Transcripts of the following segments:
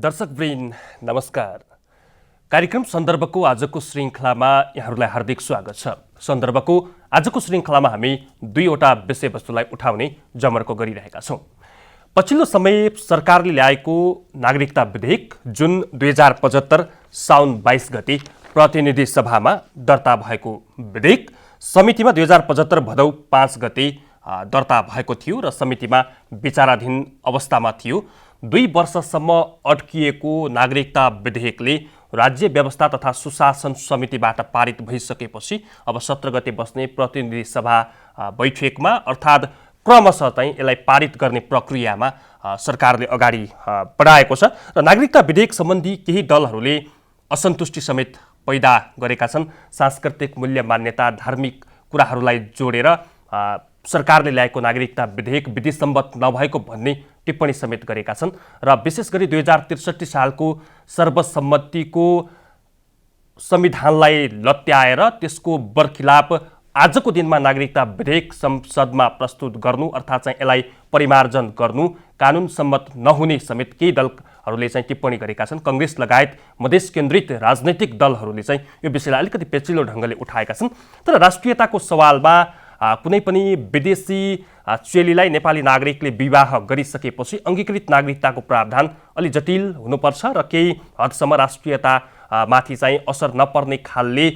दर्शकवृन्द नमस्कार। कार्यक्रम सन्दर्भको आजको श्रृङ्खलामा यहाँहरूलाई हार्दिक स्वागत छ। सन्दर्भको आजको श्रृङ्खलामा हामी दुईवटा विषयवस्तुलाई उठाउने जमर्को गरिरहेका छौँ। पछिल्लो समय सरकारले ल्याएको नागरिकता विधेयक जुन 2075 साउन 22 गते प्रतिनिधि सभामा दर्ता भएको विधेयक समितिमा 2075 भदौ 5 गते दर्ता भएको थियो र समितिमा विचाराधीन अवस्थामा थियो। 2 वर्षसम्म अड्किएको नागरिकता विधेयकले राज्य व्यवस्था तथा सुशासन समितिबाट पारित भइसकेपछि अब 17 गते बस्ने प्रतिनिधि सभा बैठकमा अर्थात् क्रमशः चाहिँ यसलाई पारित गर्ने प्रक्रियामा सरकारले अगाडि बढाएको छ र नागरिकता विधेयक सम्बन्धी केही दलहरूले असन्तुष्टि समेत पैदा गरेका छन्। सांस्कृतिक मूल्य मान्यता धार्मिक कुराहरूलाई जोडेर सरकारले ल्याएको नागरिकता विधेयक विधिसम्मत नभएको भन्ने टिप्पणी समेत गरेका छन् र विशेष गरी 2063 सालको सर्वसम्मतिको संविधानलाई लत्याएर त्यसको बरखिलाफ आजको दिनमा नागरिकता विधेयक संसदमा प्रस्तुत गर्नु अर्थात् चाहिँ यसलाई परिमार्जन गर्नु कानुन सम्मत नहुने समेत केही दलहरूले चाहिँ टिप्पणी गरेका छन्। कांग्रेस लगायत मधेस केन्द्रित राजनैतिक दलहरूले चाहिँ यो विषयलाई अलिकति पेचिलो ढङ्गले उठाएका छन्। तर राष्ट्रियताको सवालमा कुनै पनि विदेशी चेलीलाई नेपाली नागरिकले विवाह गरिसकेपछि अङ्गीकृत नागरिकताको प्रावधान अलि जटिल हुनुपर्छ र केही हदसम्म राष्ट्रियता माथि चाहिँ असर नपर्ने खालले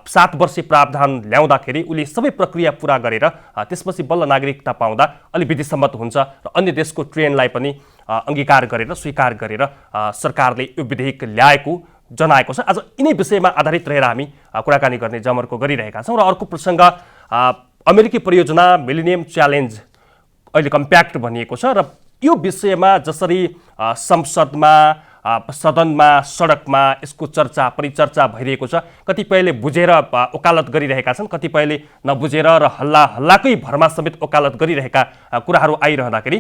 7 वर्षे प्रावधान ल्याउँदाखेरि उले सबै प्रक्रिया पूरा गरेर त्यसपछि बल्ल नागरिकता पाउँदा अलि विधिसम्मत हुन्छ र अन्य देशको ट्रेन्डलाई पनि अङ्गीकार गरेर स्वीकार गरेर सरकारले यो विधेयक ल्याएको जनाएको छ। आज यिनै विषयमा आधारित रहेर हामी कुराकानी गर्ने जमर्को गरिरहेका छौँ र अर्को प्रसङ्ग अमेरिकी परियोजना मिलेनियम च्यालेन्ज अहिले कम्प्याक्ट भनिएको छ र यो विषयमा जसरी संसदमा सदनमा सडकमा यसको चर्चा परिचर्चा भइरहेको छ, कतिपयले बुझेर वकालत गरिरहेका छन्, कतिपयले नबुझेर र हल्लाकै भरमा समेत वकालत गरिरहेका कुराहरू आइरहँदाखेरि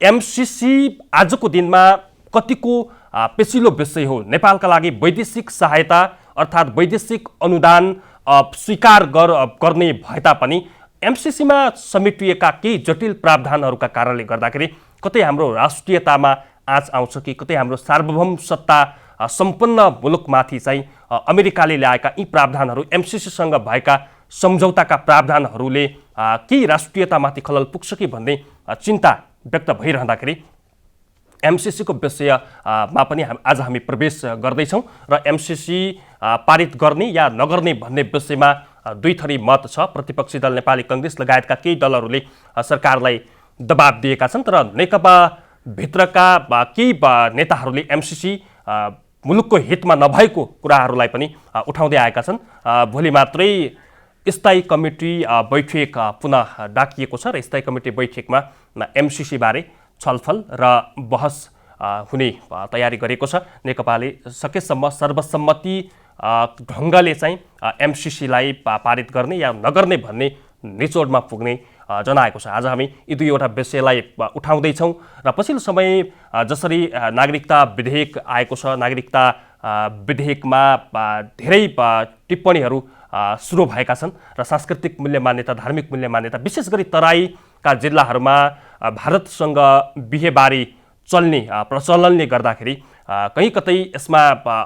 एमसीसी आजको दिनमा कतिको पेचिलो विषय हो। नेपालका लागि वैदेशिक सहायता अर्थात् वैदेशिक अनुदान स्वीकार गर्ने भए तापनि एमसीसीमा समेटिएका केही जटिल प्रावधानहरूका कारणले गर्दाखेरि कतै हाम्रो राष्ट्रियतामा आँच आउँछ कि कतै हाम्रो सार्वभौम सत्ता सम्पन्न मुलुकमाथि चाहिँ अमेरिकाले ल्याएका यी प्रावधानहरू एमसीसीसँग भएका सम्झौताका प्रावधानहरूले केही राष्ट्रियतामाथि खलल पुग्छ कि भन्ने चिन्ता व्यक्त भइरहँदाखेरि एमसीसीको विषयमा पनि आज हामी प्रवेश गर्दैछौँ र एमसीसी पारित गर्ने या नगर्ने भन्ने विषयमा दुई थरी मत छ। प्रतिपक्षी दल नेपाली कांग्रेस लगायतका केही दलहरूले सरकारलाई दबाब दिएका छन्, तर नेकपा भित्रका केही नेताहरूले एमसीसी मुलुकको हितमा नभएको कुराहरूलाई पनि उठाउँदै आएका छन्। भोलि मात्रै स्थायी कमिटी बैठक पुनः डाकिएको छ र स्थायी कमिटी बैठकमा एमसीसी बारे छलफल र बहस हुने तयारी गरेको छ। नेकपाले सकेसम्म सर्वसम्मति ढङ्गले चाहिँ एमसीसीलाई पारित गर्ने या नगर्ने भन्ने निचोडमा पुग्ने जनाएको छ। आज हामी यी दुईवटा विषयलाई उठाउँदैछौँ र पछिल्लो समय जसरी नागरिकता विधेयक आएको छ, नागरिकता विधेयकमा धेरै टिप्पणीहरू सुरु भएका छन् र सांस्कृतिक मूल्य मान्यता धार्मिक मूल्य मान्यता विशेष गरी तराईका जिल्लाहरूमा भारतसँग बिहेबारी चल्ने प्रचलनले गर्दाखेरि कहीँ कतै यसमा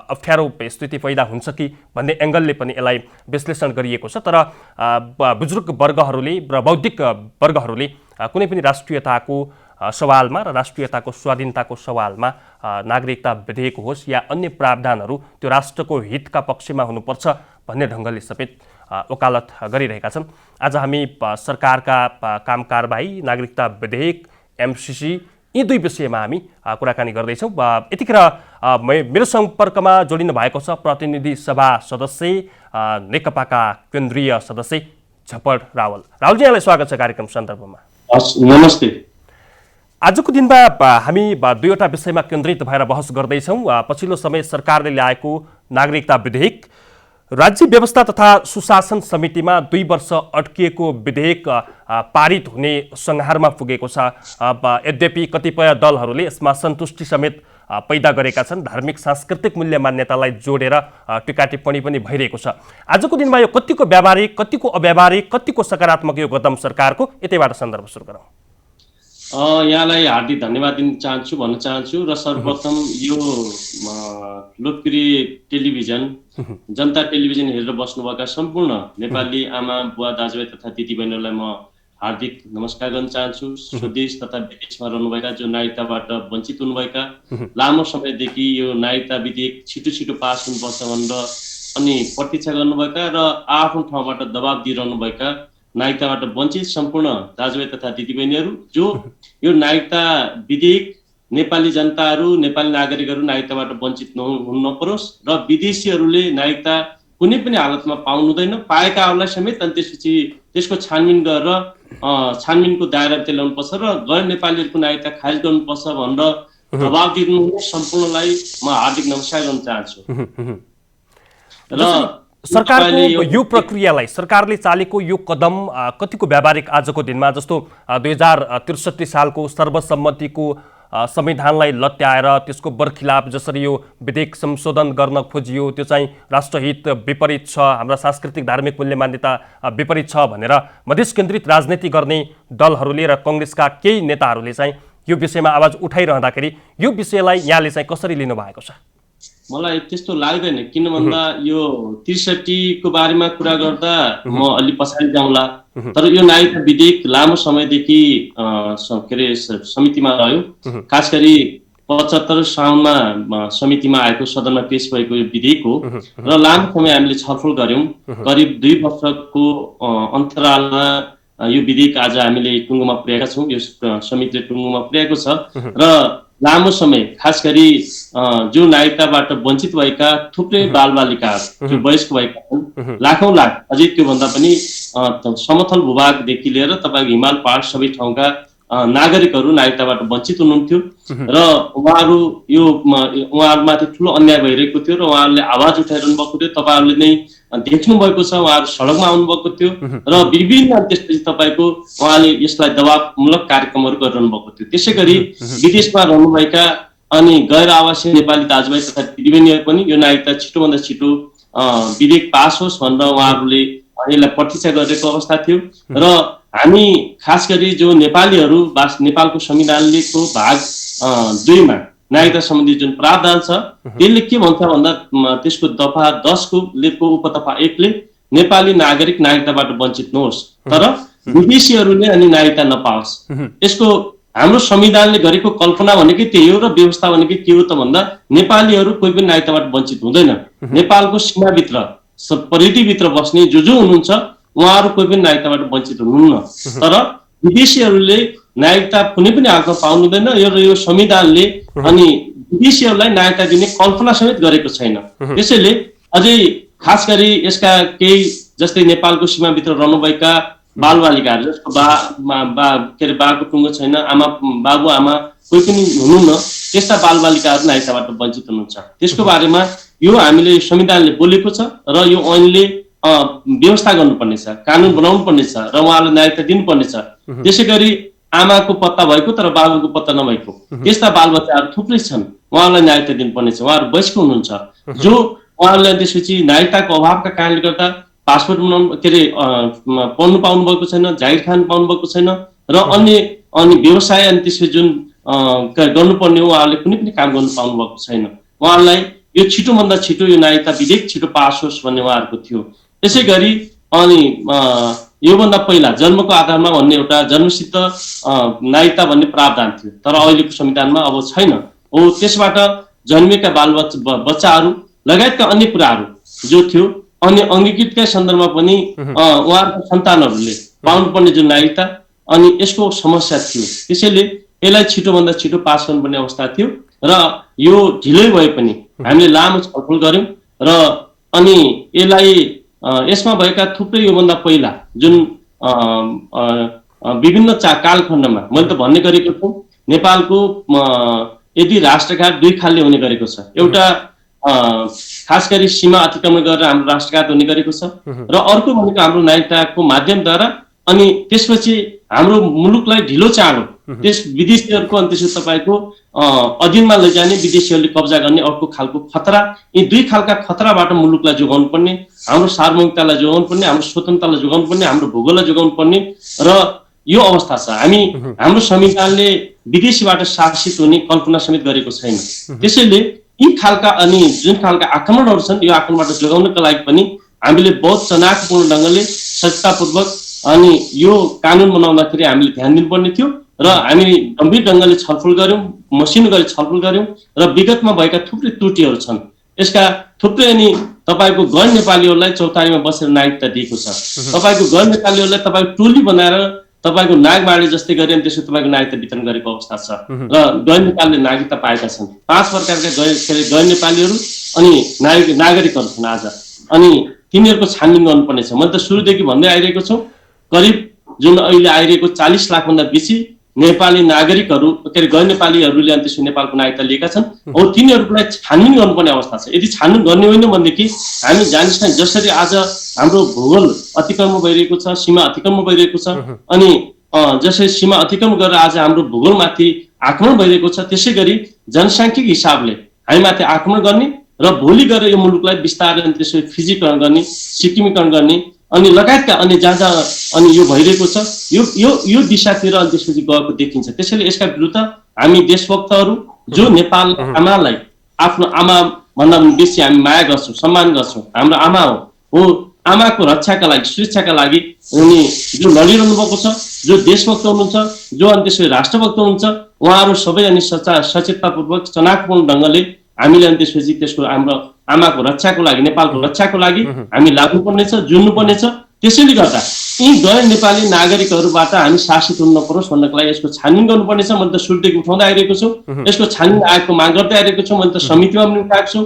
अप्ठ्यारो स्थिति पैदा हुन्छ कि भन्ने एङ्गलले पनि यसलाई विश्लेषण गरिएको छ। तर बुजुर्ग वर्गहरूले र बौद्धिक वर्गहरूले कुनै पनि राष्ट्रियताको सवालमा र राष्ट्रियताको स्वाधीनताको सवालमा नागरिकता विधेयक होस् या अन्य प्रावधानहरू त्यो राष्ट्रको हितका पक्षमा हुनुपर्छ भन्ने ढङ्गले समेत वकालत गरिरहेका छन्। आज हामी सरकारका काम कारबाही नागरिकता विधेयक एमसीसी यी दुई विषयमा हामी कुराकानी गर्दैछौँ। यतिखेर मेरो सम्पर्कमा जोडिनु भएको छ प्रतिनिधि सभा सदस्य नेकपाका केन्द्रीय सदस्य झपड रावल। रावलजी, यहाँलाई स्वागत छ कार्यक्रम सन्दर्भमा। नमस्ते। आजको दिनमा हामी दुईवटा विषयमा केन्द्रित भएर बहस गर्दैछौँ। पछिल्लो समय सरकारले ल्याएको नागरिकता विधेयक राज्य व्यवस्था तथा सुशासन समितिमा 2 वर्ष अड्किएको विधेयक पारित हुने संहारमा पुगेको छ। यद्यपि कतिपय दलहरूले यसमा सन्तुष्टि समेत पैदा गरेका छन्। धार्मिक सांस्कृतिक मूल्य मान्यतालाई जोडेर टीका टिप्पणी पनि भइरहेको छ। आजको दिनमा यो कतिको व्यावहारिक, कतिको अव्यावहारिक, कतिको सकारात्मक यो कदम सरकारको, यतैबाट सन्दर्भ सुरु गरौँ। यहाँलाई हार्दिक धन्यवाद दिन चाहन्छु भन्न चाहन्छु र सर्वप्रथम यो लोकप्रिय टेलिभिजन जनता टेलिभिजन हेरेर बस्नुभएका सम्पूर्ण नेपाली आमा बुवा दाजुभाइ तथा दिदीबहिनीहरूलाई म हार्दिक नमस्कार गर्न चाहन्छु। स्वदेश तथा विदेशमा रहनुभएका जो नागरिकताबाट वञ्चित हुनुभएका लामो समयदेखि यो नागरिकता विधेयक छिटो छिटो पास हुनुपर्छ भनेर अनि प्रतीक्षा गर्नुभएका र आफ्नो ठाउँबाट दबाब दिइरहनुभएका नागरिकताबाट वञ्चित सम्पूर्ण दाजुभाइ तथा दिदीबहिनीहरू जो यो नागरिकता विधेयक नेपाली जनताहरू नेपाली नागरिकहरू नागरिकताबाट वञ्चित हुन नपरोस् र विदेशीहरूले नागरिकता कुनै पनि हालतमा पाउनु हुँदैन, पाएकाहरूलाई समेत अनि त्यसपछि त्यसको छानबिन गरेर छानबिनको दायराभित्र ल्याउनुपर्छ र गैर नेपालीहरूको नागरिकता खारिज गर्नुपर्छ भनेर दबाब दिनु सम्पूर्णलाई म हार्दिक नमस्कार गर्न चाहन्छु। र सरकारको यो प्रक्रियालाई सरकारले चालेको यो कदम कतिको व्यावहारिक आजको दिनमा, जस्तो 2063 सालको सर्वसम्मतिको संविधानलाई लत्याएर त्यसको बरखिलाफ जसरी यो विधेयक संशोधन गर्न खोजियो त्यो चाहिँ राष्ट्रहित विपरीत छ, हाम्रा सांस्कृतिक धार्मिक मूल्य मान्यता विपरीत छ भनेर मधेस केन्द्रित राजनीति गर्ने दलहरूले र कांग्रेसका केही नेताहरूले चाहिँ यो विषयमा आवाज उठाइरहँदाखेरि यो विषयलाई यहाँले चाहिँ कसरी लिनु भएको छ? मलाई त्यस्तो लाग्दैन, किन भन्दा यो 63 को बारेमा कुरा गर्दा म अलि पछाडि जाउँला, तर यो नागरिकता विधेयक लामो समयदेखि के अरे समितिमा रह्यो। खास गरी 75 साउनमा समितिमा आएको सदनमा पेश भएको यो विधेयक हो र लामो समय हामीले छलफल गर्यौं। करिब 2 वर्षको अन्तरालमा यो विधेयक आज हामीले टुङ्गोमा पुर्याएका छौं। यो समितिले टुङ्गोमा पुर्याएको छ र लामो समय खास गरी जो नागरिकताबाट वञ्चित भएका थुप्रै बालबालिकाहरू जो वयस्क भएका छन् लाखौं लाख, अझै त्योभन्दा पनि समथल भूभागदेखि लिएर तपाईँको हिमाल पहाड सबै ठाउँका नागरिकहरू नागरिकताबाट वञ्चित हुनुहुन्थ्यो र उहाँहरूमाथि ठुलो अन्याय भइरहेको थियो र उहाँहरूले आवाज उठाइरहनु भएको थियो। तपाईँहरूले नै देख्नु भएको छ, उहाँहरू सडकमा आउनु भएको थियो र विभिन्न त्यसपछि तपाईँको उहाँले यसलाई दबावमूलक कार्यक्रमहरू गरिरहनु भएको थियो। त्यसै गरी विदेशमा रहनुभएका अनि गैर आवासीय नेपाली दाजुभाइ तथा दिदीबहिनीहरू पनि यो नागरिकता छिटोभन्दा छिटो विधेयक पास होस् भनेर उहाँहरूले यसलाई प्रतीक्षा गरेको अवस्था थियो र हामी खास गरी जो नेपालीहरू नेपालको संविधानको भाग 2 मा नागरिकता सम्बन्धी जुन प्रावधान छ त्यसले के भन्छ भन्दा त्यसको दफा 10 को उपदफा 1 ले नेपाली नागरिक नागरिकताबाट वञ्चित नहोस् तर विदेशीहरूले अनि नागरिकता नपाओस्। यसको हाम्रो संविधानले गरेको कल्पना भनेकै त्यही हो र व्यवस्था भनेकै के हो त भन्दा नेपालीहरू कोही पनि नागरिकताबाट वञ्चित हुँदैन। नेपालको सीमाभित्र परिधिभित्र बस्ने जो हुनुहुन्छ उहाँहरू कोही पनि नागरिकताबाट वञ्चित हुनुहुन्न, तर विदेशीहरूले नागरिकता कुनै पनि हालतमा पाउनु हुँदैन। यो संविधानले अनि विदेशीहरूलाई नागरिकता दिने कल्पना समेत गरेको छैन। त्यसैले अझै खास गरी यसका केही जस्तै नेपालको सीमाभित्र रहनुभएका बालबालिकाहरू जसको बाको टुङ्गो छैन, बाबु आमा कोही पनि हुनुहुन्न, त्यस्ता बालबालिकाहरू नागरिकताबाट वञ्चित हुनुहुन्छ। त्यसको बारेमा यो हामीले संविधानले बोलेको छ र यो ऐनले व्यवस्था गर्नुपर्नेछ, कानुन बनाउनु पर्नेछ र उहाँलाई नागरिकता दिनुपर्नेछ। त्यसै गरी आमाको पत्ता भएको तर बाबुको पत्ता नभएको त्यस्ता बालबच्चाहरू थुप्रै छन्, उहाँलाई नागरिकता दिनुपर्नेछ। उहाँहरू वयस्क हुनुहुन्छ जो उहाँहरूलाई त्यसपछि नागरिकताको अभावका कारणले गर्दा पासपोर्ट बनाउनु पढ्नु पाउनु भएको छैन, जागिर खान पाउनु भएको छैन र अनि व्यवसाय अनि त्यसपछि जुन गर्नुपर्ने हो उहाँहरूले कुनै पनि काम गर्नु पाउनु भएको छैन। उहाँहरूलाई यो छिटोभन्दा छिटो यो नागरिकता विधेयक छिटो पास होस् भन्ने उहाँहरूको थियो। त्यसै गरी अनि योभन्दा पहिला जन्मको आधारमा भन्ने एउटा जन्मसिद्ध नागरिकता भन्ने प्रावधान थियो, तर अहिलेको संविधानमा अब छैन। हो त्यसबाट जन्मेका बच्चाहरू लगायतका अन्य कुराहरू जो थियो अनि अङ्गीकृतका सन्दर्भमा पनि उहाँहरूको सन्तानहरूले पाउनुपर्ने जुन नागरिकता अनि यसको समस्या थियो। त्यसैले यसलाई छिटोभन्दा छिटो पास गर्नुपर्ने अवस्था थियो र यो ढिलै भए पनि हामीले लामो छलफल गर्यौं र अनि यसमा भएका थुप्रै योभन्दा पहिला जुन विभिन्न कालखण्डमा मैले त भन्ने गरेको छु नेपालको यदि राष्ट्रघाट 2 खालले हुने गरेको छ। एउटा खास गरी सीमा अतिक्रमण गरेर हाम्रो राष्ट्रघाट हुने गरेको छ र अर्को भनेको हाम्रो नागरिकताको माध्यमद्वारा अनि त्यसपछि हाम्रो मुलुकलाई ढिलो चाँडो त्यस विदेशीहरूको अनि त्यसपछि तपाईँको अधीनमा लैजाने विदेशीहरूले कब्जा गर्ने अर्को खालको खतरा। यी 2 खालका खतराबाट मुलुकलाई जोगाउनु पर्ने, हाम्रो सार्वभौमिकतालाई जोगाउनु पर्ने, हाम्रो स्वतन्त्रतालाई जोगाउनु पर्ने, हाम्रो भूगोललाई जोगाउनु पर्ने र यो अवस्था छ। हाम्रो संविधानले विदेशीबाट शासित हुने कल्पना समेत गरेको छैन। त्यसैले यी खालका अनि जुन खालका आक्रमणहरू छन् यो आक्रमणबाट जोगाउनका लागि पनि हामीले बहुत चनाखपूर्ण ढङ्गले सचेततापूर्वक अनि यो कानुन बनाउँदाखेरि हामीले ध्यान दिनुपर्ने थियो र हामी गम्भीर ढङ्गले छलफल गर्यौं, मसिनो गरी छलफल गर्यौं र विगतमा भएका थुप्रै त्रुटिहरू छन्। यसका थुप्रै अनि तपाईको गैर नेपालीहरूलाई चौतारीमा बसेर नागरिकता दिएको छ। तपाईको गैर नेपालीहरूलाई तपाईको टोली बनाएर तपाईको नागबाडी जस्तै गरी अनि त्यसको तपाईको नागरिकता वितरण गरेको अवस्था छ र गैर नेपालीले नागरिकता पाएका छन्। 5 प्रकारका गैर नेपालीहरू अनि नागरिकहरू छन् आज, अनि तिनीहरूको छानबिन गर्नुपर्ने छ। मैले त सुरुदेखि भन्दै आइरहेको छु, करिब जुन अहिले आइरहेको 40 लाख भन्दा बेसी नेपाली नागरिकहरू गैर नेपालीहरूले अनि त्यसको नेपालको नागरिकता लिएका छन्। अब तिनीहरूलाई छानबिन गर्नुपर्ने अवस्था छ। यदि छानबिन गर्ने होइन भनेदेखि हामी जानिस् जसरी आज हाम्रो भूगोल अतिक्रमण भइरहेको छ, सीमा अतिक्रमण भइरहेको छ, अनि जसरी सीमा अतिक्रमण गरेर आज हाम्रो भूगोलमाथि आक्रमण भइरहेको छ, त्यसै गरी जनसाङ्ख्यिक हिसाबले हामीमाथि आक्रमण गर्ने र भोलि गएर यो मुलुकलाई बिस्तारै अनि त्यसरी फिजीकरण गर्ने, सिक्किमीकरण गर्ने अनि लगायतका अनि जहाँ अनि यो भइरहेको छ, यो दिशातिर अनि त्यसपछि गएको देखिन्छ। त्यसैले यसका विरुद्ध हामी देशभक्तहरू जो नेपाल आमालाई आफ्नो आमा भन्दा पनि बेसी हामी माया गर्छौँ, सम्मान गर्छौँ, हाम्रो आमा हो आमाको रक्षाका लागि, सुरक्षाका लागि उनी जो लडिरहनु भएको छ, जो देशभक्त हुनुहुन्छ, जो अनि त्यसपछि राष्ट्रभक्त हुनुहुन्छ, उहाँहरू सबै अनि सचेततापूर्वक चनाखपूर्ण ढङ्गले हामीले अनि त्यसपछि त्यसको हाम्रो आमाको रक्षाको लागि, नेपालको रक्षाको लागि हामी लाग्नुपर्नेछ, जुन्नुपर्नेछ। त्यसैले गर्दा यी गैर नेपाली नागरिकहरूबाट हामी शासित हुन नपरोस् भन्नको लागि यसको छानबिन गर्नुपर्नेछ। मैले त सुरुदेखि उठाउँदै आइरहेको छु, यसको छानबिन आयोगको माग गर्दै आइरहेको छु। मैले त समितिमा पनि उठाएको छु।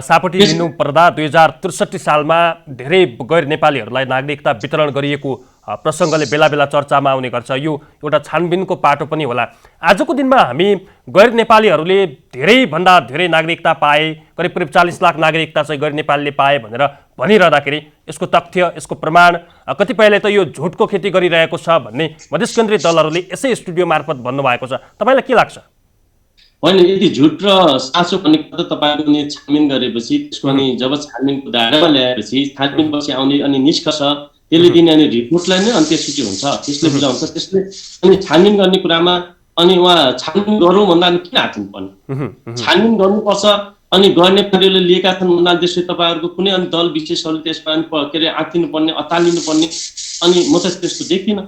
सापटी लिनु पर्दा 2063 सालमा धेरै गैर नेपालीहरूलाई नागरिकता वितरण गरिएको प्रसङ्गले बेला बेला चर्चामा आउने गर्छ। यो एउटा छानबिनको पाटो पनि होला। आजको दिनमा हामी गैर नेपालीहरूले धेरैभन्दा धेरै नागरिकता पाए, करिब 40 लाख नागरिकता चाहिँ गैर नेपालीले पाए भनेर भनिरहँदाखेरि यसको तथ्य, यसको प्रमाण, कतिपयले त यो झुटको खेती गरिरहेको छ भन्ने मधेस केन्द्रीय दलहरूले यसै स्टुडियो मार्फत भन्नुभएको छ। तपाईँलाई के लाग्छ? होइन, यदि झुट र साँचो भन्ने कुरा तपाईँको नि छानबिन गरेपछि त्यसको अनि जब छानबिनको दायरामा ल्याएपछि छानबिनपछि आउने अनि निष्कर्ष त्यसले दिने अनि रिपोर्टलाई नै अन्त्येष्टि हुन्छ, त्यसले बुझाउँछ। त्यसले अनि छानबिन गर्ने कुरामा अनि उहाँ छानबिन गरौँ भन्दा किन आत्तिनुपर्ने? छानबिन गर्नुपर्छ। अनि गैर नेपालीहरूले लिएका छन् भन्दा त्यसले तपाईँहरूको कुनै अनि दल विशेषहरूले त्यसमा के अरे आत्तिनुपर्ने, अत्तालिनुपर्ने अनि म त त्यस्तो देख्दिनँ।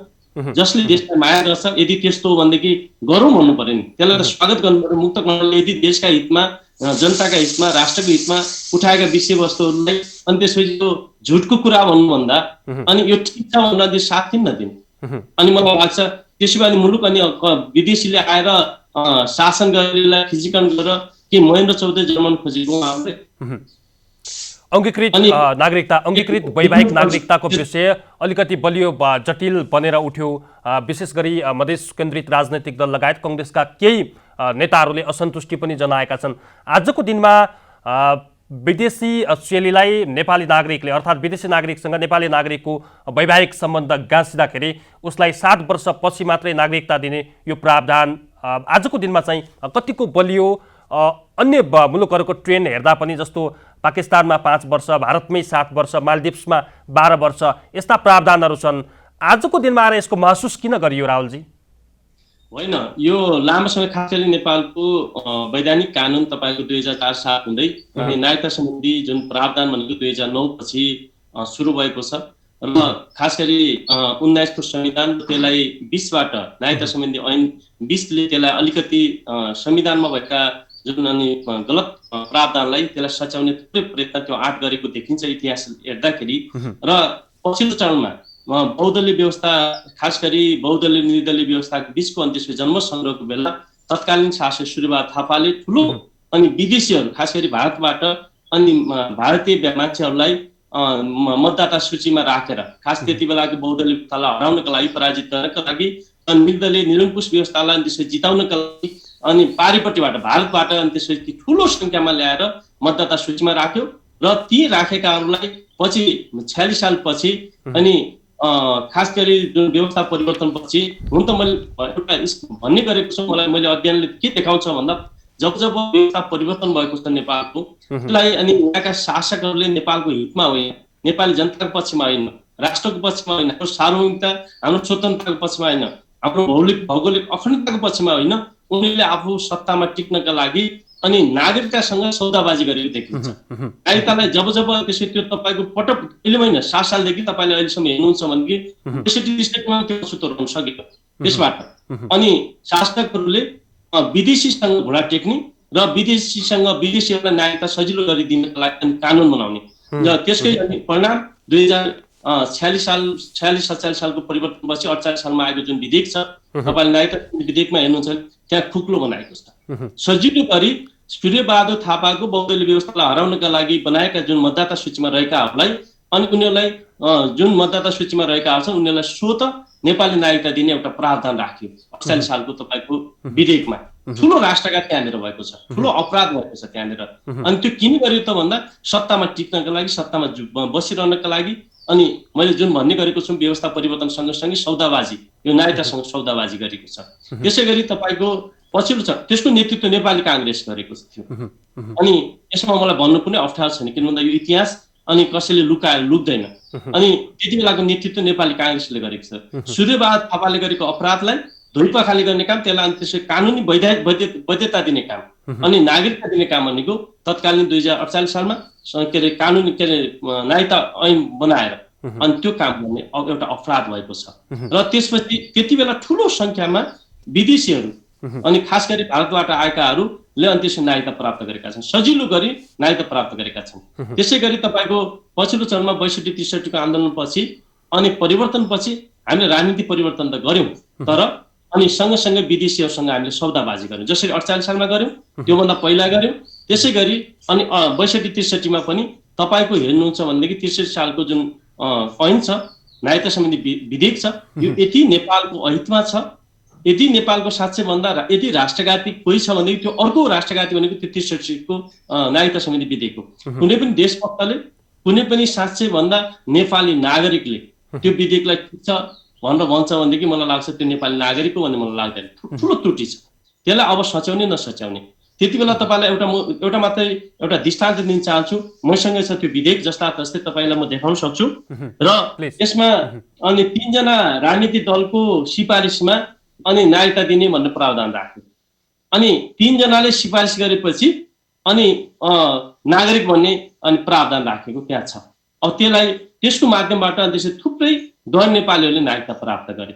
जसले देशलाई माया गर्छ यदि त्यस्तो हो भनेदेखि गरौँ भन्नु पर्यो नि, त्यसलाई त स्वागत गर्नु पर्यो। मुक्तक मण्डलले यदि देशका हितमा, जनताका हितमा, राष्ट्रको हितमा उठाएका विषयवस्तुहरूलाई अनि त्यसपछि त्यो झुटको कुरा भन्नुभन्दा अनि यो ठिक छ भन्दा त्यो साथ किन नदिने? अनि मलाई लाग्छ त्यसै पनि मुलुक अनि विदेशीले आएर शासन गरेर फिजिकरण गरेर के महेन्द्र चौधरी जन्मन खोजेको उहाँहरूले अंगीकृत नागरिकता, अंगीकृत वैवाहिक नागरिकताको विषय अलिकति बलियो जटिल बनेर उठ्यो। विशेष गरी मधेस केन्द्रित राजनैतिक दल लगायत कांग्रेसका केही नेताहरूले असन्तुष्टि पनि जनाएका छन्। आजको दिनमा विदेशी चेलीलाई नेपाली नागरिकले अर्थात् विदेशी नागरिकसँग नेपाली नागरिकको वैवाहिक सम्बन्ध गाँसिँदाखेरि उसलाई 7 वर्षपछि मात्रै नागरिकता दिने यो प्रावधान आजको दिनमा चाहिँ कतिको बलियो? अन्य मुलुकहरूको ट्रेन्ड हेर्दा पनि जस्तो पाकिस्तानमा 5 वर्ष, भारतमै 7 वर्ष, मालदिप्समा 12 वर्ष यस्ता प्रावधानहरू छन्। आजको दिनमा आएर यसको महसुस किन गरियो राहुलजी? होइन, यो लामो समय खास गरी नेपालको वैधानिक कानुन तपाईँको 2004 साल हुँदै अनि नागरिकता सम्बन्धी जुन प्रावधान भनेको 2009 पछि सुरु भएको छ र खास गरी 19 को संविधान त्यसलाई 20 बाट नागरिकता सम्बन्धी ऐन 20 ले त्यसलाई अलिकति संविधानमा भएका जुन अनि गलत प्रावधानलाई त्यसलाई सच्याउने थुप्रै प्रयत्न त्यो 8 गरेको देखिन्छ इतिहास हेर्दाखेरि। र पछिल्लो चरणमा बहुदलीय व्यवस्था, खास गरी बहुदलीय निर्दलीय व्यवस्थाको बीचको अनि त्यसपछि जनमत बेला तत्कालीन शासक सूर्यबहादुर थापाले ठुलो अनि विदेशीहरू खास गरी भारतबाट अनि भारतीय मान्छेहरूलाई मतदाता सूचीमा राखेर खास त्यति बेलाको बहुदलीय व्यवस्थालाई हराउनका लागि, पराजित गर्नका लागि अनि निर्दलीय निरङ्कुश व्यवस्थालाई अनि त्यसपछि जिताउनका लागि अनि पारिपट्टिबाट भारतबाट अनि त्यसपछि ठुलो संख्यामा ल्याएर मतदाता सूचीमा राख्यो र ती राखेकाहरूलाई पछि 46 साल पछि अनि खास गरी जुन व्यवस्था परिवर्तन पछि हुन त मैले एउटा भन्ने गरेको छु, मलाई मैले अध्ययनले के देखाउँछ भन्दा जब जब व्यवस्था परिवर्तन भएको छ नेपालको त्यसलाई अनि यहाँका शासकहरूले नेपालको हितमा होइन, नेपाली जनताको पक्षमा होइन, राष्ट्रको पक्षमा होइन, हाम्रो सार्वभौमिकता हाम्रो स्वतन्त्रताको पक्षमा होइन, हाम्रो भौगोलिक अखण्डताको पक्षमा होइन, उनीहरूले आफू सत्तामा टिक्नका लागि अनि नागरिकतासँग सौदाबाजी गरेको देखिन्छ। नागरिकतालाई जब त्यसै त्यो तपाईँको पटक अहिले होइन 7 सालदेखि तपाईँले अहिलेसम्म हेर्नुहुन्छ भने 63 स्टेटमा त्यो पछुतो रहन सकेको त्यसबाट। अनि शासकहरूले विदेशीसँग घुँडा टेक्ने र विदेशीहरूलाई नागरिकता सजिलो गरिदिनको लागि कानुन बनाउने र त्यसकै अनि परिणाम 2046-47 सालको परिवर्तनपछि 48 सालमा आएको जुन विधेयक छ, तपाईँले नागरिकता विधेयकमा हेर्नुहुन्छ त्यहाँ खुक्लो बनाएको छ। सजिलो गरी सूर्यबहादुर थापाको बहुदलीय व्यवस्थालाई हराउनका लागि बनाएका जुन मतदाता सूचीमा रहेकाहरूलाई अनि उनीहरूलाई जुन मतदाता सूचीमा रहेका छन् उनीहरूलाई स्वत नेपाली नागरिकता दिने एउटा प्रावधान राखियो 48 सालको तपाईँको विधेयकमा। ठुलो राष्ट्रघात त्यहाँनिर भएको छ, ठुलो अपराध भएको छ त्यहाँनिर। अनि त्यो किन गरियो त भन्दा सत्तामा टिक्नका लागि, सत्तामा बसिरहनका लागि। अनि मैले जुन भन्ने गरेको छु व्यवस्था परिवर्तन सँगसँगै सौदाबाजी, यो नागरिकतासँग सौदाबाजी गरेको छ। त्यसै गरी तपाईँको पछिल्लो छ त्यसको नेतृत्व नेपाली काङ्ग्रेस गरेको थियो। अनि यसमा मलाई भन्नु पनि अप्ठ्यारो छैन, किन भन्दा यो इतिहास अनि कसैले लुक्दैन। अनि त्यति बेलाको नेतृत्व नेपाली काङ्ग्रेसले गरेको छ। सूर्यबहादुर थापाले गरेको अपराधलाई धोइपखाली गर्ने काम, त्यसलाई अनि त्यसै कानुनी वैधता दिने काम अनि नागरिकता दिने काम भनेको तत्कालीन 2048 सालमा कानुनी नागरिकता ऐन बनाएर अनि त्यो काम गर्ने एउटा अपराध भएको छ। र त्यसपछि त्यति बेला ठुलो संख्यामा विदेशीहरू अनि खास गरी भारतबाट आएकाहरूले अनि त्यसको नागरिकता प्राप्त गरेका छन्, सजिलो गरी नागरिकता प्राप्त गरेका छन्। त्यसै गरी तपाईँको पछिल्लो चरणमा 62-63 को आन्दोलनपछि अनि परिवर्तनपछि हामीले राजनीति परिवर्तन त गर्यौं, तर अनि सँगसँगै विदेशीहरूसँग हामीले सौदाबाजी गर्यौं, जसरी 48 सालमा गर्यौं त्योभन्दा पहिला गर्यौं। त्यसै गरी अनि 62-63 मा पनि तपाईँको हेर्नुहुन्छ भनेदेखि 63 सालको जुन ऐन छ, नागरिकता सम्बन्धी विधेयक छ, यो यति नेपालको अहितमा छ, यदि नेपालको साँच्चै भन्दा यदि राष्ट्रघाती कोही छ भनेदेखि त्यो अर्को राष्ट्रघाती भनेको 63 को नागरिकता सम्बन्धी विधेयक हो। कुनै पनि देशभक्तले, कुनै पनि साँच्चै भन्दा नेपाली नागरिकले त्यो विधेयकलाई ठिक छ भनेर भन्छ भनेदेखि मलाई लाग्छ त्यो नेपाली नागरिक हो भन्ने मलाई लाग्दैन। ठुलो त्रुटि छ, त्यसलाई अब सच्याउने नसच्याउने। त्यति बेला तपाईँलाई एउटा मात्रै एउटा दृष्टान्त दिन चाहन्छु। मसँग छ त्यो विधेयक, जस्ता जस्तै तपाईँलाई म देखाउन सक्छु। र यसमा अनि 3 जना राजनीतिक दलको सिफारिसमा अनि नागरिकता दिने भन्ने प्रावधान राख्यो। अनि 3 जनाले सिफारिस गरेपछि अनि नागरिक भन्ने अनि प्रावधान राखेको त्यहाँ छ। अब त्यसको माध्यमबाट अनि त्यसै थुप्रै गैर नेपालीहरूले नागरिकता प्राप्त गरे।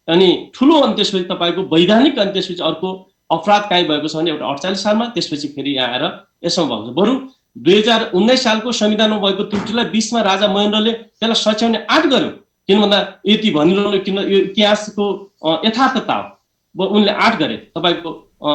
अनि ठुलो अनि त्यसपछि तपाईँको वैधानिक अनि त्यसपछि अर्को अपराध काहीँ भएको छ भने एउटा 48 सालमा, त्यसपछि फेरि यहाँ आएर यसमा भएको छ। बरु 2019 सालको संविधानमा भएको त्रुटिलाई 20 मा राजा महेन्द्रले त्यसलाई सच्याउने आँट गर्यो। किन भन्दा यति भनिरहनु, किन यो इतिहासको यथार्थता हो, उनले आँट गरे तपाईँको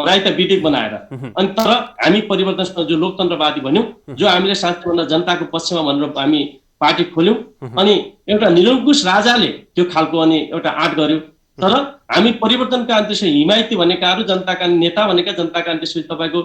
नागरिकता विधेयक बनाएर। अनि तर हामी परिवर्तनसँग जो लोकतन्त्रवादी भन्यौं, जो हामीले साँच्चै भन्दा जनताको पक्षमा भनेर हामी पार्टी खोल्यौं, अनि एउटा निरङ्कुश राजाले त्यो खालको अनि एउटा आँट गर्यो। तर हामी परिवर्तनका अनि त्यसै हिमायती भनेकाहरू, जनताका नेता भनेका, जनताका अनि त्यसपछि तपाईँको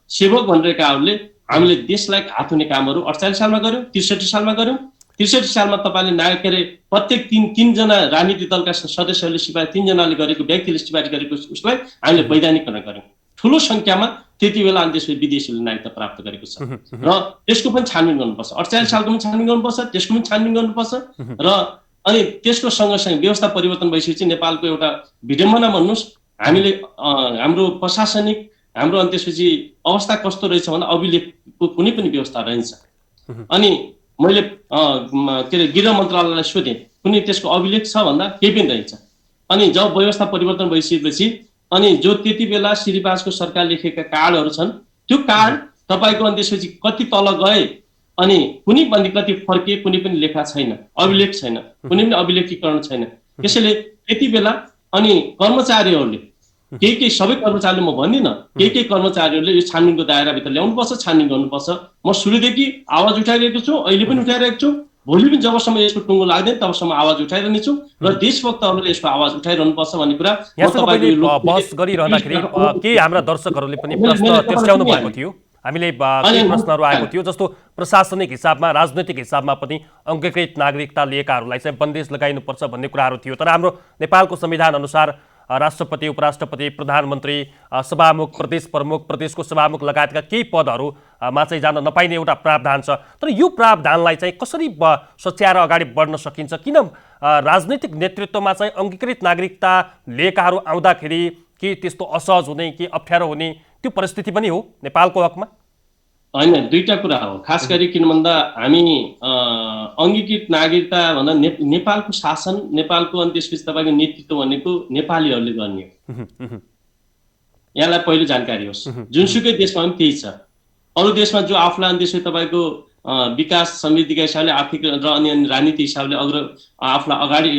सेवक भनिरहेकाहरूले हामीले देशलाई हात हुने कामहरू 48 सालमा गर्यौं, 63 सालमा गर्यौं। 63 सालमा तपाईँले नागरिक प्रत्येक 3 जना राजनीतिक दलका सदस्यहरूले सिफारिस, 3 जनाले गरेको, व्यक्तिले सिफारिस गरेको उसलाई हामीले वैधानिकरण गर्यौं। ठुलो संख्यामा त्यति बेला अनि त्यसपछि विदेशीले नागरिकता प्राप्त गरेको छ र त्यसको पनि छानबिन गर्नुपर्छ। 48 सालको पनि छानबिन गर्नुपर्छ, त्यसको पनि छानबिन गर्नुपर्छ। र अनि त्यसको सँगसँगै व्यवस्था परिवर्तन भइसकेपछि नेपालको एउटा विडम्बना भन्नुहोस्, हामीले हाम्रो प्रशासनिक हाम्रो अनि त्यसपछि अवस्था कस्तो रहेछ भन्दा अभिलेखको कुनै पनि व्यवस्था रहन्छ। अनि मैले गृह मन्त्रालयलाई सोधेँ कुनै त्यसको अभिलेख छ भन्दा केही पनि रहन्छ। अनि जब व्यवस्था परिवर्तन भइसकेपछि अनि जो त्यति बेला श्रीपासको सरकार लेखेका कार्डहरू छन्, त्यो कार्ड तपाईँको अनि त्यसपछि कति तल गए अनि कुनै पनि कति फर्किए कुनै पनि लेखा छैन, अभिलेख छैन, कुनै पनि अभिलेखीकरण छैन। त्यसैले त्यति बेला अनि कर्मचारीहरूले केही सबै कर्मचारीले म भन्दिनँ, केही कर्मचारीहरूले यो छानबिनको दायराभित्र ल्याउनुपर्छ, छानबिन गर्नुपर्छ। म सुरुदेखि आवाज उठाइरहेको छु, अहिले पनि उठाइरहेको छु, भोलि पनि जबसम्म यसको टुङ्गो लाग्दैन तबसम्म आवाज उठाइरहनेछु र देशभक्तहरूले यसको आवाज उठाइरहनुपर्छ भन्ने कुरा बहस गरिरहँदाखेरि के हाम्रा दर्शकहरूले पनि प्रश्न तेर्स्याउनु भएको थियो। हामीले केही प्रश्नहरू आएको थियो, जस्तो प्रशासनिक हिसाबमा, राजनैतिक हिसाबमा पनि अङ्गीकृत नागरिकता लिएकाहरूलाई चाहिँ बन्देज लगाइनुपर्छ भन्ने कुराहरू थियो। तर हाम्रो नेपालको संविधान अनुसार राष्ट्रपति, उपराष्ट्रपति, प्रधानमन्त्री, सभामुख, प्रदेश प्रमुख, प्रदेशको सभामुख लगायतका केही पदहरू मा चाहिँ जान नपाइने एउटा प्रावधान छ। तर यो प्रावधानलाई चाहिँ कसरी सच्याएर अगाडि बढ्न सकिन्छ? किन राजनैतिक नेतृत्वमा चाहिँ अङ्गीकृत नागरिकता लिएकाहरू आउँदाखेरि के त्यस्तो असहज हुने, के अप्ठ्यारो हुने त्यो परिस्थिति पनि हो नेपालको हकमा? होइन, दुईटा कुरा हो। खास गरी किन भन्दा हामी अङ्गीकृत नागरिकता भन्दा नेपालको शासन, नेपालको अनि त्यसपछि तपाईँको नेतृत्व भनेको नेपालीहरूले गर्ने हो। यहाँलाई पहिलो जानकारी होस्। जुनसुकै देशमा पनि त्यही छ। अरू देशमा जो आफूलाई अनि त्यसपछि तपाईँको विकास समृद्धिका हिसाबले, आर्थिक र अनि राजनीतिक हिसाबले आफूलाई अगाडि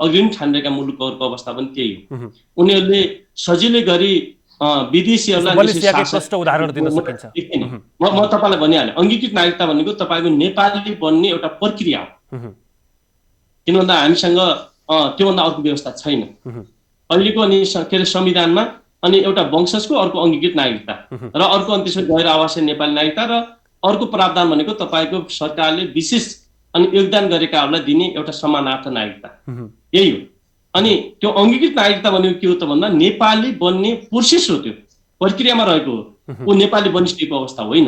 अग्रिम ठानेका मुलुकहरूको अवस्था पनि त्यही हो। उनीहरूले सजिलै गरी विदेशीहरूलाई उदाहरण दिन सकिन्छ। म तपाईँलाई भनिहालेँ, अङ्गीकृत नागरिकता भनेको तपाईँको नेपाली बन्ने एउटा प्रक्रिया हो। किन भन्दा हामीसँग त्योभन्दा अर्को व्यवस्था छैन। अहिलेको अनि के अरे संविधानमा अनि एउटा वंशजको, अर्को अङ्गीकृत नागरिकता र अर्को अनि त्यसपछि गैर आवासीय नेपाली नागरिकता र अर्को प्रावधान भनेको तपाईँको सरकारले विशेष अनि योगदान गरेकाहरूलाई दिने एउटा समानार्थ नागरिकता, यही हो। अनि त्यो अङ्गीकृत नागरिकता भनेको के हो त भन्दा नेपाली बन्ने प्रोसेस हो, त्यो प्रक्रियामा रहेको हो। ऊ नेपाली बनिसकेको अवस्था होइन।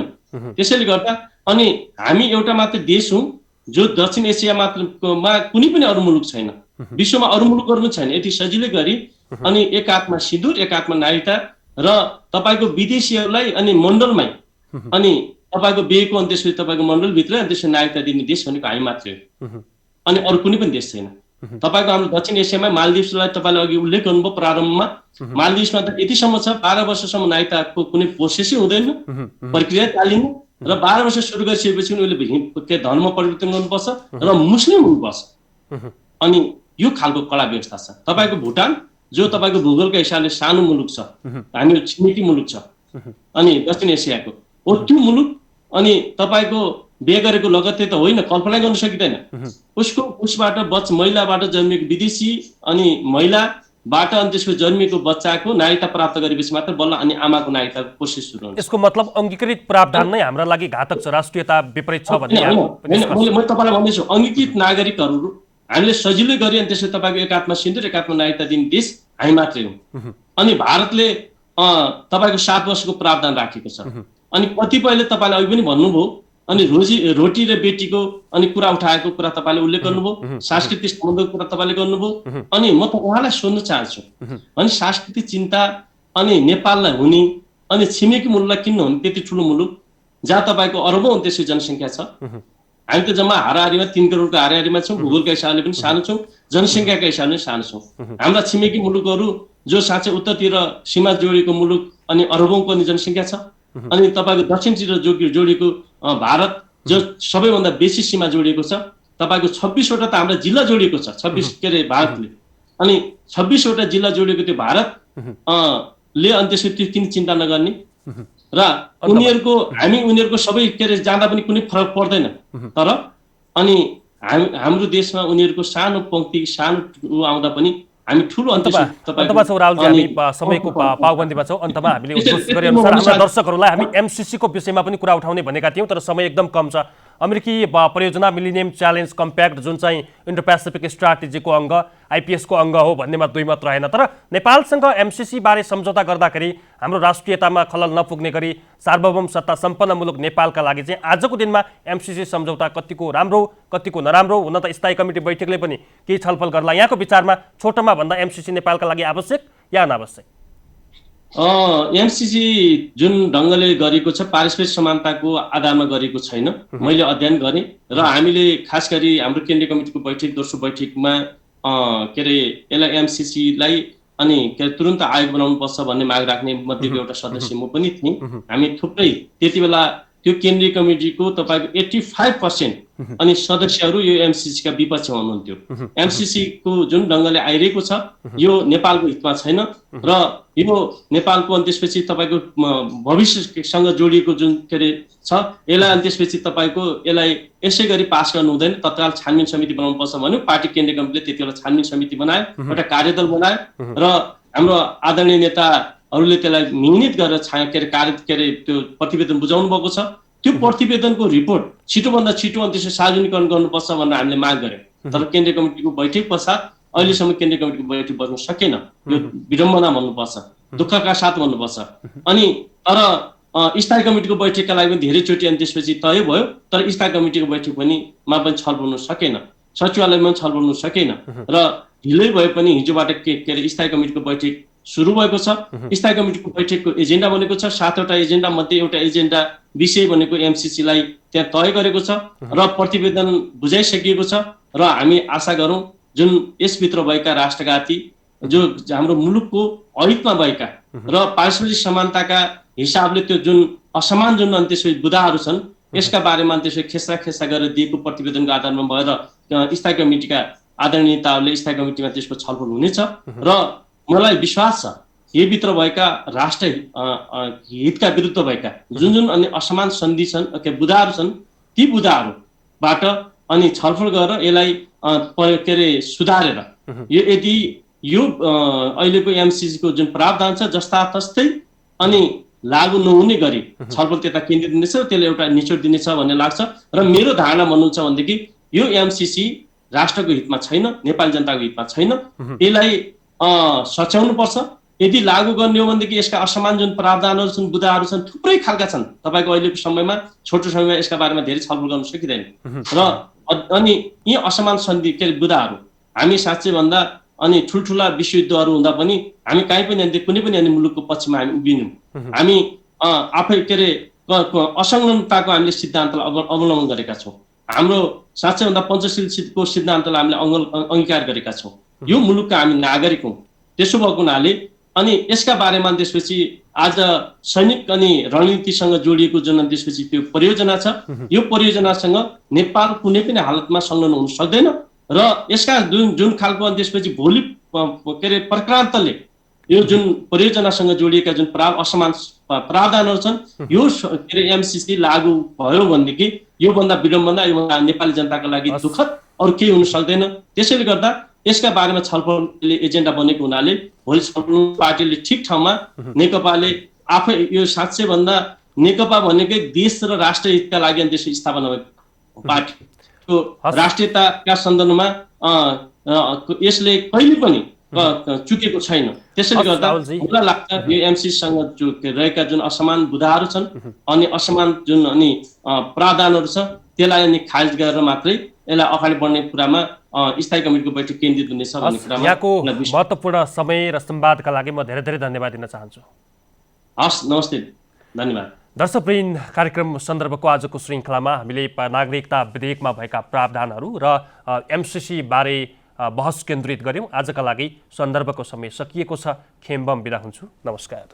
त्यसैले गर्दा अनि हामी एउटा मात्र देश हौँ जो दक्षिण एसिया मात्रमा कुनै पनि अरू मुलुक छैन, विश्वमा अरू मुलुकहरू पनि छैन यति सजिलै गरी अनि एक हातमा सिन्दुर, एक हातमा नागरिकता र तपाईँको विदेशीहरूलाई अनि मण्डलमै अनि तपाईँको बिहेको अनि त्यसपछि तपाईँको मण्डलभित्र अनि त्यसपछि नागरिकता दिने देश भनेको हामी मात्रै हो। अनि अरू कुनै पनि देश छैन। तपाईँको हाम्रो दक्षिण एसियामा मालदिभ्सलाई तपाईँले अघि उल्लेख गर्नुभयो प्रारम्भमा। मालदिभ्समा त यतिसम्म छ 12 वर्षसम्म नागरिकताको कुनै प्रोसेसै हुँदैन, प्रक्रिया चालिनु र 12 वर्ष सुरु गरिसकेपछि उसले धर्म परिवर्तन गर्नुपर्छ र मुस्लिम हुनुपर्छ। अनि यो खालको कडा व्यवस्था छ। तपाईँको भुटान जो तपाईँको भूगोलका हिसाबले सानो मुलुक छ, हामी छिमेकी मुलुक छ अनि दक्षिण एसियाको हो त्यो मुलुक, अनि तपाईँको बिहे गरेको लगत्तै त होइन, कल्पना गर्न सकिँदैन। उसबाट महिलाबाट जन्मिएको विदेशी अनि महिलाबाट अनि त्यसको जन्मिएको बच्चाको नागरिकता प्राप्त गरेपछि मात्र बल्ल अनि आमाको नागरिकताको प्रोसेस सुरु हुन्छ। यसको मतलब अङ्गीकृत प्रावधान नै हाम्रा लागि घातक छ, राष्ट्रियता विपरीत छ भन्ने म तपाईँलाई भन्दैछु। अङ्गीकृत नागरिकहरू हामीले सजिलै गरी अनि त्यसपछि तपाईँको एक हातमा सिन्दुर, एक हातमा नागरिकता दिने देश हामी मात्रै हो। अनि भारतले तपाईँको 7 वर्षको प्रावधान राखेको छ। अनि कतिपयले तपाईँले अघि पनि भन्नुभयो अनि रोटी र बेटीको अनि कुरा उठाएको कुरा तपाईँले उल्लेख गर्नुभयो, सांस्कृतिक सम्बन्धको कुरा तपाईँले गर्नुभयो। अनि म त उहाँलाई सोध्न चाहन्छु, अनि सांस्कृतिक चिन्ता अनि नेपाललाई हुने अनि छिमेकी मुलुकलाई किन हुने, त्यति ठुलो मुलुक जहाँ तपाईँको अरबौं त्यसै जनसङ्ख्या छ। हामी त जम्मा हाराहारीमा 3 करोडको हाराहारीमा छौँ, भूगोलका हिसाबले पनि सानो छौँ, जनसङ्ख्याका हिसाबले पनि सानो छौँ। हाम्रा छिमेकी मुलुकहरू जो साँच्चै उत्तरतिर सीमा जोडिएको मुलुक अनि अरबौंको पनि जनसङ्ख्या छ। अनि तपाईँको दक्षिणतिर जोडिएको भारत जो सबैभन्दा बेसी सीमा जोडिएको छ, तपाईँको 26 वटा त हाम्रा जिल्ला जोडिएको छ, 26 के अरे भारतले, अनि 26 वटा जिल्ला जोडिएको त्यो भारत ले अनि त्यसको त्यो किन चिन्ता नगर्ने र उनीहरूको सबै के अरे जाँदा पनि कुनै फरक पर्दैन। तर अनि हाम्रो देशमा उनीहरूको सानो पंक्ति सानो आउँदा पनि हामी ठुलो अन्तमा छौँ राहुलजी, हामी समयको पाउबन्दीमा छौँ। अन्तमा हामीले उद्घोष गरे अनुसार हाम्रा दर्शकहरूलाई हामी एमसिसीको विषयमा पनि कुरा उठाउने भनेका थियौँ, तर समय एकदम कम छ। अमेरिकी परियोजना मिलिनियम च्यालेन्ज कम्प्याक्ट जुन चाहिँ इन्डो पेसिफिक स्ट्राटेजीको अङ्ग, आइपिएसको अङ्ग हो भन्नेमा दुई मत रहेन। तर नेपालसँग एमसिसी बारे सम्झौता गर्दाखेरि हाम्रो राष्ट्रियतामा खलल नपुग्ने गरी सार्वभौम सत्ता सम्पन्न मुलुक नेपालका लागि चाहिँ आजको दिनमा एमसिसी सम्झौता कतिको राम्रो कतिको नराम्रो, हुन त स्थायी कमिटी बैठकले पनि केही छलफल गर्ला। यहाँको विचारमा छोटोमा भन्दा एमसिसी नेपालका लागि आवश्यक या अनावश्यक? एमसिसी जुन ढङ्गले गरेको छ पारस्परिक समानताको आधारमा गरेको छैन, मैले अध्ययन गरेँ र हामीले खास गरी हाम्रो केन्द्रीय कमिटीको बैठक दोस्रो बैठकमा के अरे यसलाई एमसिसीलाई अनि के अरे तुरन्त आयोग बनाउनु पर्छ भन्ने माग राख्ने मध्येको एउटा सदस्य म पनि थिएँ। हामी थुप्रै त्यति बेला त्यो केन्द्रीय कमिटीको तपाईँको 85% अनि सदस्यहरू यो एमसिसी का विपक्षमा हुनुहुन्थ्यो। एमसिसी को जुन ढङ्गले आइरहेको छ यो नेपालको हितमा छैन र यो नेपालको अनि त्यसपछि तपाईँको भविष्यसँग जोडिएको जुन के अरे छ यसलाई अनि त्यसपछि तपाईँको यसलाई यसै गरी पास गर्नु हुँदैन, तत्काल छानबिन समिति बनाउनु पर्छ भन्यो। पार्टी केन्द्रीय कमिटीले त्यति बेला छानबिन समिति बनायो, एउटा कार्यदल बनायो र हाम्रो आदरणीय नेताहरूले त्यसलाई मिहिनेत गरेर के अरे त्यो प्रतिवेदन बुझाउनु भएको छ। त्यो प्रतिवेदनको रिपोर्ट छिटोभन्दा छिटो अनि त्यसको सार्वजनिकरण गर्नुपर्छ भनेर हामीले माग गर्यौँ। तर केन्द्रीय कमिटीको बैठक पश्चात अहिलेसम्म केन्द्रीय कमिटीको बैठक बस्न सकेन। यो विडम्बना भन्नुपर्छ, दुःखका साथ भन्नुपर्छ। अनि तर स्थायी कमिटीको बैठकका लागि पनि धेरैचोटि अनि त्यसपछि तय भयो, तर स्थायी कमिटीको बैठक मा पनि छलफल हुन सकेन, सचिवालयमा पनि छलफल हुन सकेन र ढिलै भए पनि हिजोबाट के अरे स्थायी कमिटीको बैठक सुरु भएको छ। स्थायी कमिटीको बैठकको एजेन्डा बनेको छ, 7वटा एजेन्डा मध्ये एउटा एजेन्डा विषय भनेको एमसीसी लाई त्यहाँ तय गरेको छ र प्रतिवेदन बुझाइसकिएको छ र हामी आशा गरौँ जुन यसभित्र भएका राष्ट्रघाती जो हाम्रो मुलुकको अहितमा भएका र पारस्परिक समानताका हिसाबले त्यो जुन असमान जुन अनि त्यसपछि बुदाहरू छन् यसका बारेमा त्यसै खेसा गरेर दिएको प्रतिवेदनको आधारमा भएर स्थायी कमिटीका आदरणीयताहरूले स्थायी कमिटीमा त्यसको छलफल हुनेछ र मलाई विश्वास छ यही भित्र भएका राष्ट्र हितका विरुद्ध भएका जुन अनि असमान सन्धि छन् बुदाहरू छन् ती बुदाहरूबाट अनि छलफल गरेर यसलाई के अरे सुधारेर यो यदि यो अहिलेको एमसीसी को जुन प्रावधान छ जस्ता तस्तै अनि लागू नहुने गरी छलफल त्यता केन्द्रित हुनेछ, त्यसले एउटा निचोड दिनेछ भन्ने लाग्छ र मेरो धारणा भन्नुहुन्छ भनेदेखि यो एमसीसी राष्ट्रको हितमा छैन, नेपाली जनताको हितमा छैन, यसलाई सच्याउनु पर्छ। यदि लागू गर्ने हो भनेदेखि यसका असमान जुन प्रावधानहरू छन् बुदाहरू छन् थुप्रै खालका छन्, तपाईँको अहिलेको समयमा छोटो समयमा यसका बारेमा धेरै छलफल गर्न सकिँदैन र अनि यी असमान सन्धि के बुदाहरू हामी साँच्चै भन्दा अनि ठुल्ठुला विश्वयुद्धहरू हुँदा पनि हामी कहीँ पनि कुनै पनि मुलुकको पक्षमा हामी उभिनौँ, हामी आफै के अरे असंलग्नताको हामीले सिद्धान्तलाई अवलम्बन गरेका छौँ, हाम्रो साँच्चै भन्दा पञ्चशीलको सिद्धान्तलाई हामीले अङ्गीकार गरेका छौँ, यो मुलुकका हामी नागरिक हौँ। त्यसो भएको हुनाले अनि यसका बारेमा त्यसपछि आज सैनिक अनि रणनीतिसँग जोडिएको जुन त्यसपछि त्यो परियोजना छ यो परियोजनासँग नेपाल कुनै पनि हालतमा संलग्न हुन सक्दैन र यसका जुन खालको अनि त्यसपछि भोलि के अरे प्रक्रान्तले यो जुन परियोजनासँग जोडिएका जुन असमान प्रावधानहरू छन् यो के अरे एमसीसी लागू भयो भनेदेखि योभन्दा विडम्बना योभन्दा नेपाली जनताको लागि दुःखद अरू केही हुन सक्दैन। त्यसैले गर्दा यसका बारेमा छलफलले एजेन्डा बनेको हुनाले भोलि छलफल पार्टीले ठिक ठाउँमा नेकपाले आफै यो साँच्चै भन्दा नेकपा भनेकै देश र राष्ट्र हितका लागि त्यसको स्थापना भएको पार्टीको राष्ट्रियताका सन्दर्भमा यसले कहिले पनि चुकेको छैन। त्यसैले गर्दा मलाई लाग्छ यो एमसीसीसँग रहेका जुन असमान बुदाहरू छन् अनि असमान जुन अनि प्रावधानहरू छ त्यसलाई अनि खारिज गरेर मात्रै यसलाई अगाडि बढ्ने कुरामा स्थायी कमिटीको बैठक केन्द्रित हुनेछ भन्ने कुरामा यहाँको महत्त्वपूर्ण समय र संवादका लागि म धेरै धेरै धन्यवाद दिन चाहन्छु। हस्, नमस्ते, धन्यवाद। दर्शकवृन्द, कार्यक्रम सन्दर्भको आजको श्रृङ्खलामा हामीले नागरिकता विधेयकमा भएका प्रावधानहरू र एमसीसी बारे बहस केन्द्रित गर्यौँ। आजका लागि सन्दर्भको समय सकिएको छ। खेम्बम बिदा हुन्छु। नमस्कार।